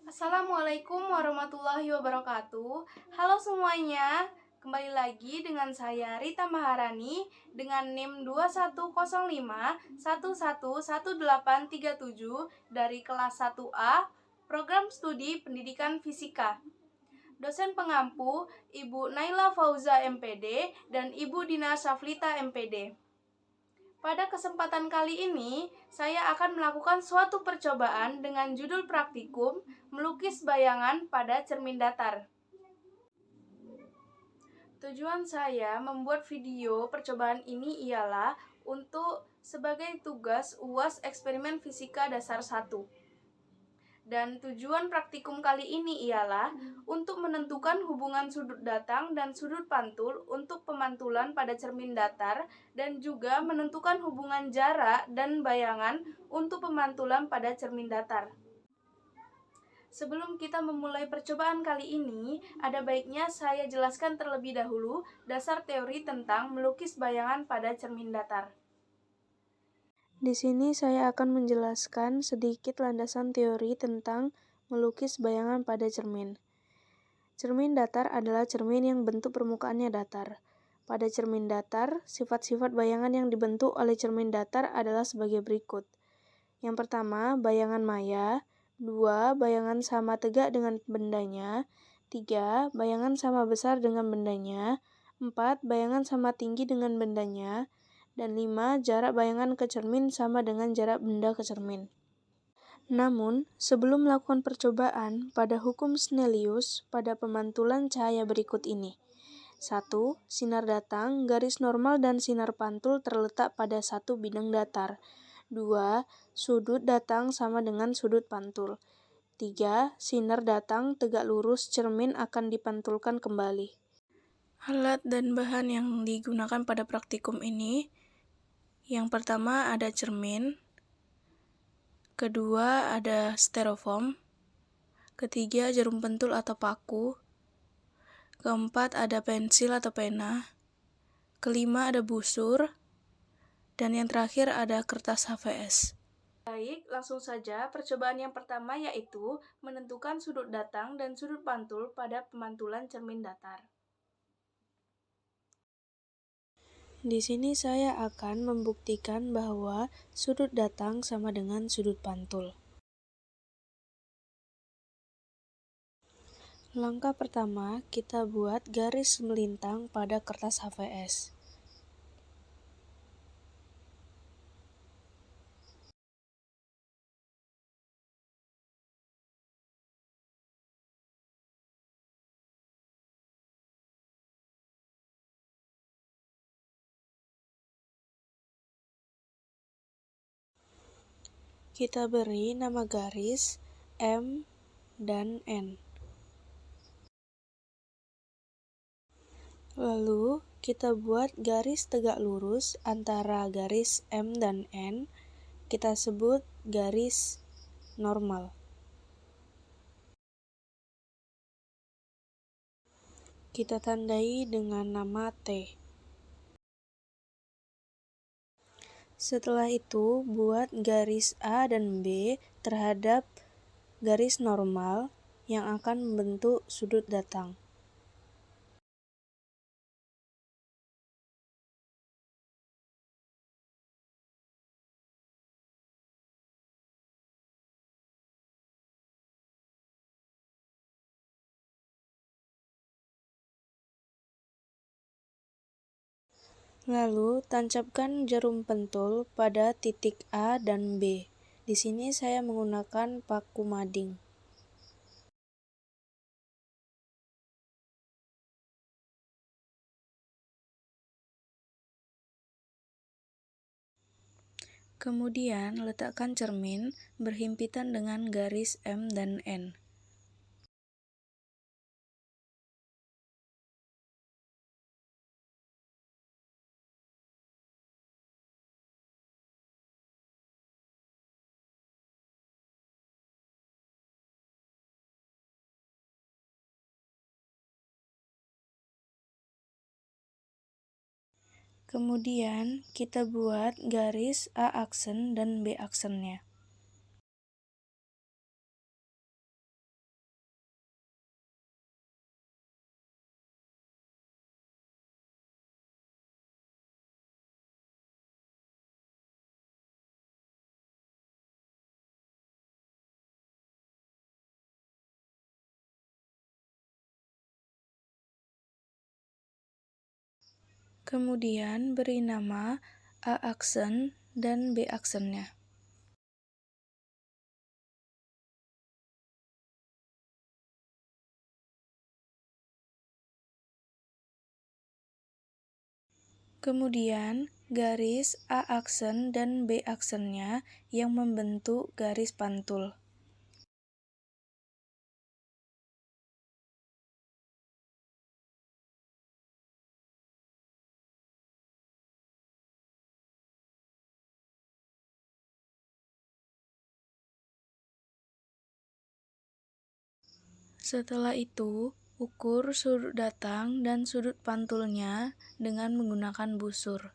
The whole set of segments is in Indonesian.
Assalamualaikum warahmatullahi wabarakatuh. Halo semuanya, kembali lagi dengan saya Rita Maharani dengan NIM 2105111837 dari kelas 1A Program Studi Pendidikan Fisika. Dosen pengampu Ibu Naila Fauza MPD dan Ibu Dina Saflita MPD. Pada kesempatan kali ini, saya akan melakukan suatu percobaan dengan judul praktikum melukis bayangan pada cermin datar. Tujuan saya membuat video percobaan ini ialah untuk sebagai tugas UAS Eksperimen Fisika Dasar 1. Dan tujuan praktikum kali ini ialah untuk menentukan hubungan sudut datang dan sudut pantul untuk pemantulan pada cermin datar dan juga menentukan hubungan jarak dan bayangan untuk pemantulan pada cermin datar. Sebelum kita memulai percobaan kali ini, ada baiknya saya jelaskan terlebih dahulu dasar teori tentang melukis bayangan pada cermin datar. Di sini saya akan menjelaskan sedikit landasan teori tentang melukis bayangan pada cermin. Cermin datar adalah cermin yang bentuk permukaannya datar. Pada cermin datar, sifat-sifat bayangan yang dibentuk oleh cermin datar adalah sebagai berikut. Yang pertama, bayangan maya. 2. Bayangan sama tegak dengan bendanya. 3. Bayangan sama besar dengan bendanya. 4. Bayangan sama tinggi dengan bendanya. Dan 5. Jarak bayangan ke cermin sama dengan jarak benda ke cermin. Namun, sebelum melakukan percobaan pada hukum Snellius pada pemantulan cahaya berikut ini. 1. Sinar datang, garis normal dan sinar pantul terletak pada satu bidang datar. 2. Sudut datang sama dengan sudut pantul. 3. Sinar datang tegak lurus, cermin akan dipantulkan kembali. Alat dan bahan yang digunakan pada praktikum ini, yang pertama ada cermin, kedua ada styrofoam, ketiga jarum pentul atau paku, keempat ada pensil atau pena, kelima ada busur, dan yang terakhir ada kertas HVS. Baik, langsung saja percobaan yang pertama yaitu menentukan sudut datang dan sudut pantul pada pemantulan cermin datar. Di sini saya akan membuktikan bahwa sudut datang sama dengan sudut pantul. Langkah pertama, kita buat garis melintang pada kertas HVS. Kita beri nama garis M dan N. Lalu, kita buat garis tegak lurus antara garis M dan N. Kita sebut garis normal. Kita tandai dengan nama T. Setelah itu, buat garis A dan B terhadap garis normal yang akan membentuk sudut datang. Lalu, tancapkan jarum pentul pada titik A dan B. Di sini saya menggunakan paku mading. Kemudian, letakkan cermin berhimpitan dengan garis M dan N. Kemudian, kita buat garis A aksen dan B aksennya. Kemudian beri nama A aksen dan B aksennya. Kemudian garis A aksen dan B aksennya yang membentuk garis pantul. Setelah itu, ukur sudut datang dan sudut pantulnya dengan menggunakan busur.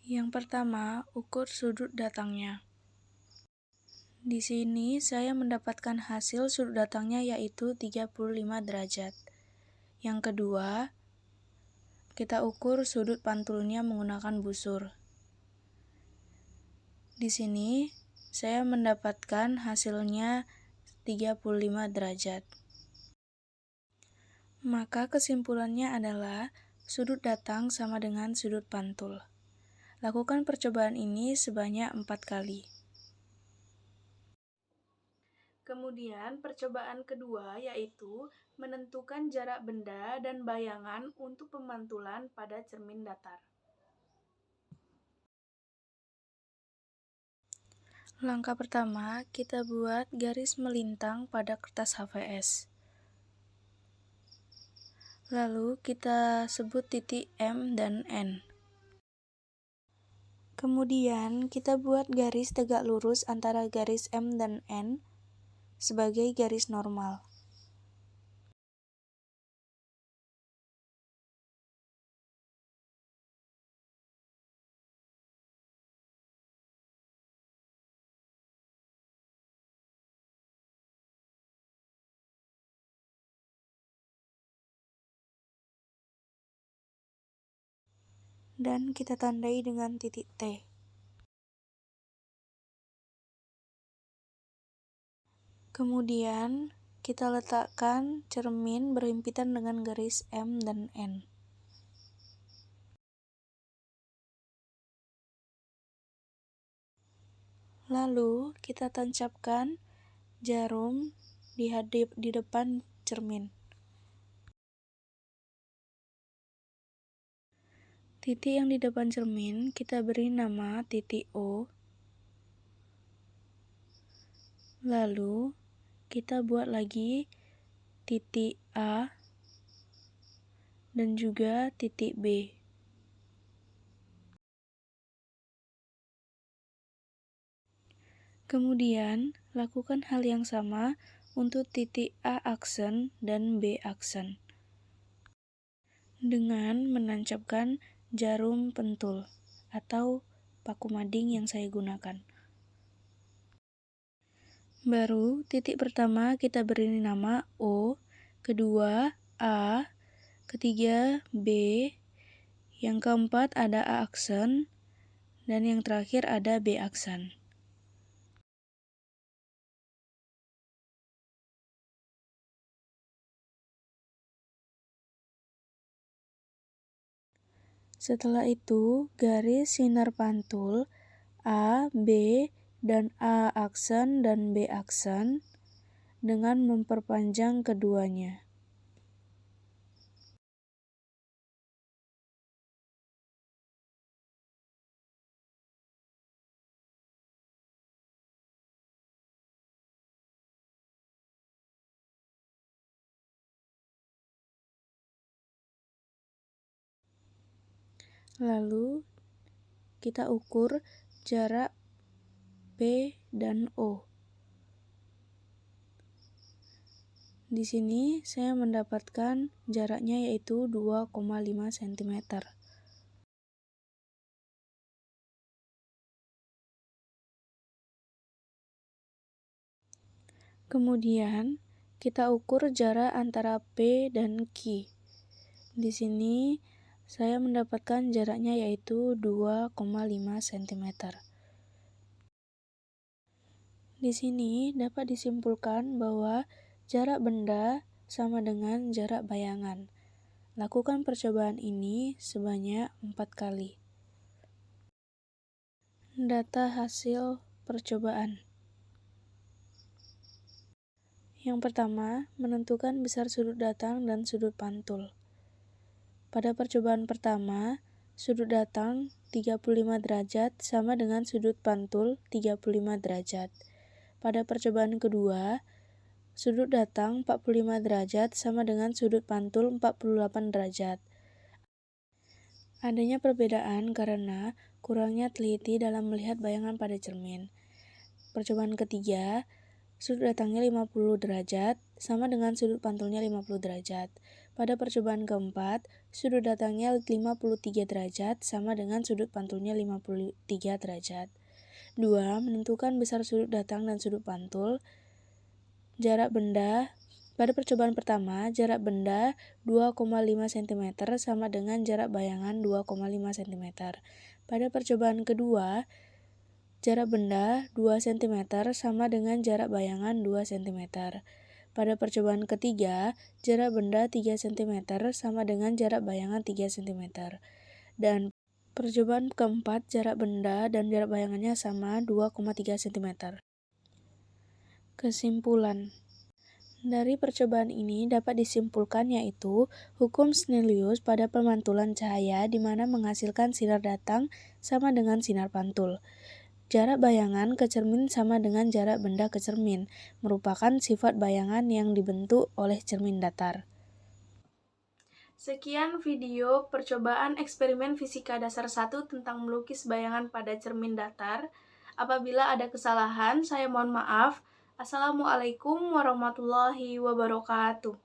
Yang pertama, ukur sudut datangnya. Di sini saya mendapatkan hasil sudut datangnya yaitu 35 derajat. Yang kedua, kita ukur sudut pantulnya menggunakan busur. Di sini saya mendapatkan hasilnya 35 derajat. Maka kesimpulannya adalah sudut datang sama dengan sudut pantul. Lakukan percobaan ini sebanyak 4 kali. Kemudian percobaan kedua yaitu menentukan jarak benda dan bayangan untuk pemantulan pada cermin datar. Langkah pertama, kita buat garis melintang pada kertas HVS. Lalu kita sebut titik M dan N. Kemudian kita buat garis tegak lurus antara garis M dan N sebagai garis normal. Dan kita tandai dengan titik T. Kemudian kita letakkan cermin berhimpitan dengan garis M dan N. Lalu kita tancapkan jarum di depan cermin. Titik yang di depan cermin kita beri nama titik O. Lalu kita buat lagi titik A dan juga titik B. Kemudian lakukan hal yang sama untuk titik A aksen dan B aksen dengan menancapkan jarum pentul atau paku mading yang saya gunakan. Baru titik pertama kita beri nama O, kedua A, ketiga B, yang keempat ada A aksen, dan yang terakhir ada B aksen. Setelah itu, garis sinar pantul A, B, dan A aksen dan B aksen dengan memperpanjang keduanya. Lalu kita ukur jarak P dan O. Di sini saya mendapatkan jaraknya yaitu 2,5 cm. Kemudian kita ukur jarak antara P dan Q. Di sini saya mendapatkan jaraknya yaitu 2,5 cm. Di sini dapat disimpulkan bahwa jarak benda sama dengan jarak bayangan. Lakukan percobaan ini sebanyak 4 kali. Data hasil percobaan. Yang pertama, menentukan besar sudut datang dan sudut pantul. Pada percobaan pertama, sudut datang 35 derajat sama dengan sudut pantul 35 derajat. Pada percobaan kedua, sudut datang 45 derajat sama dengan sudut pantul 48 derajat. Adanya perbedaan karena kurangnya teliti dalam melihat bayangan pada cermin. Percobaan ketiga, sudut datangnya 50 derajat sama dengan sudut pantulnya 50 derajat. Pada percobaan keempat, sudut datangnya 53 derajat sama dengan sudut pantulnya 53 derajat. 2. Menentukan besar sudut datang dan sudut pantul. Jarak benda. Pada percobaan pertama, jarak benda 2,5 cm sama dengan jarak bayangan 2,5 cm. Pada percobaan kedua, jarak benda 2 cm sama dengan jarak bayangan 2 cm. Pada percobaan ketiga, jarak benda 3 cm sama dengan jarak bayangan 3 cm. Dan percobaan keempat, jarak benda dan jarak bayangannya sama 2,3 cm. Kesimpulan. Dari percobaan ini dapat disimpulkan yaitu hukum Snellius pada pemantulan cahaya di mana menghasilkan sinar datang sama dengan sinar pantul. Jarak bayangan ke cermin sama dengan jarak benda ke cermin, merupakan sifat bayangan yang dibentuk oleh cermin datar. Sekian video percobaan eksperimen fisika dasar 1 tentang melukis bayangan pada cermin datar. Apabila ada kesalahan, saya mohon maaf. Assalamualaikum warahmatullahi wabarakatuh.